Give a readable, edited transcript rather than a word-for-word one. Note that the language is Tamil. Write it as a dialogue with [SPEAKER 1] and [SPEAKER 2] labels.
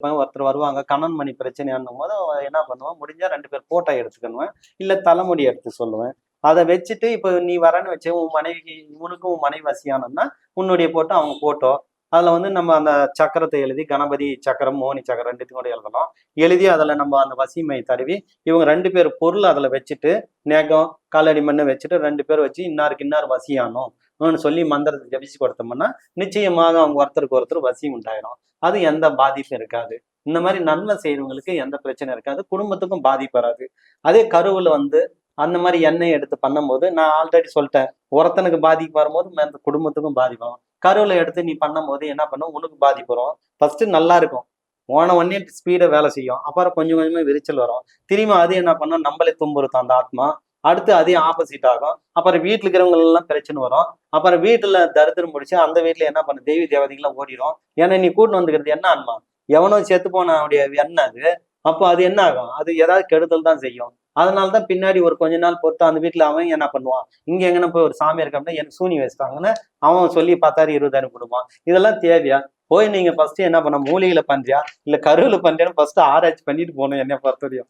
[SPEAKER 1] ஒருத்தர் வருவாங்க கணவன் மணி பிரச்சனையானும் போது என்ன பண்ணுவேன், முடிஞ்சா 2 பேர் போட்டோ எடுத்துக்கணுவேன். இல்ல தலைமுடி எடுத்து சொல்லுவேன். அத வச்சுட்டு இப்ப நீ வரன்னு வச்சு உன் மனைவிக்கு உனக்கும் உன் மனைவி வசியானன்னா, உன்னுடைய போட்டோ, அவங்க போட்டோ. அதுல வந்து நம்ம அந்த சக்கரத்தை எழுதி கணபதி சக்கரம், மோகினி சக்கரம் 2த்தையும் கூட எழுதணும். எழுதி அதுல நம்ம அந்த வசிமை தடவி, இவங்க 2 பேர் பொருள் அதுல வச்சுட்டு, நெகம், காலடி மண்ணு வச்சுட்டு 2 பேர் வச்சு இன்னாருக்கு இன்னார் வசியானோம். சொல்லி மந்திரத்தை ஜபிச்சு கொடுத்தோம்னா, நிச்சயமாக அவங்க ஒருத்தருக்கு ஒருத்தர் வசி உண்டாயிரும். அது எந்த பாதிப்பும் இருக்காது. இந்த மாதிரி நன்மை செய்யறவங்களுக்கு எந்த பிரச்சனை இருக்காது. குடும்பத்துக்கும் பாதிப்பு வராது. அதே கருவுல வந்து அந்த மாதிரி எண்ணெய் எடுத்து பண்ணும்போது நான் ஆல்ரெடி சொல்லிட்டேன். ஒருத்தனுக்கு பாதிப்பு வரும்போது அந்த குடும்பத்துக்கும் பாதிப்பு வரும். கருவுல எடுத்து நீ பண்ணும்போது என்ன பண்ணும், உனக்கு பாதிப்பு வரும். ஃபர்ஸ்ட் நல்லா இருக்கும். போன உடனே ஸ்பீடா வேலை செய்யும். அப்புறம் கொஞ்சம் கொஞ்சமா விரிச்சல் வரும். திரும்ப அது என்ன பண்ணும், நம்மளே துன்புறுத்தும் அந்த ஆத்மா. அடுத்து அதே ஆப்போசிட் ஆகும். அப்புறம் வீட்டுல இருக்கிறவங்க எல்லாம் பிரச்சனை வரும். அப்புறம் வீட்டுல தரித்திரம் முடிச்சு அந்த வீட்டுல என்ன பண்ண தெய்வ தேவதைகள்லாம் ஓடிடும். ஏன்னா நீ கூட்டு வந்துக்கிறது என்ன ஆன்மா, எவனோ செத்து போன அவனுடைய எண்ணம் அது. அப்போ அது என்ன ஆகும், அது ஏதாவது கெடுதல் தான் செய்யும். அதனாலதான் பின்னாடி ஒரு கொஞ்ச நாள் பொறுத்து அந்த வீட்டுல அவன் என்ன பண்ணுவான், இங்க எங்கன்னா போய் ஒரு சாமி இருக்காங்கன்னா எனக்கு சூனி வச்சுட்டாங்கன்னு அவன் சொல்லி 10,000 20,000 கொடுப்பான். இதெல்லாம் தேவையா? போய் நீங்க ஃபர்ஸ்ட் என்ன பண்ண, மூலிகையில பண்றியா இல்ல கருவில பண்றியான்னு ஃபர்ஸ்ட் ஆராய்ச்சி பண்ணிட்டு போகணும் என்னை பொறுத்த வரையும்.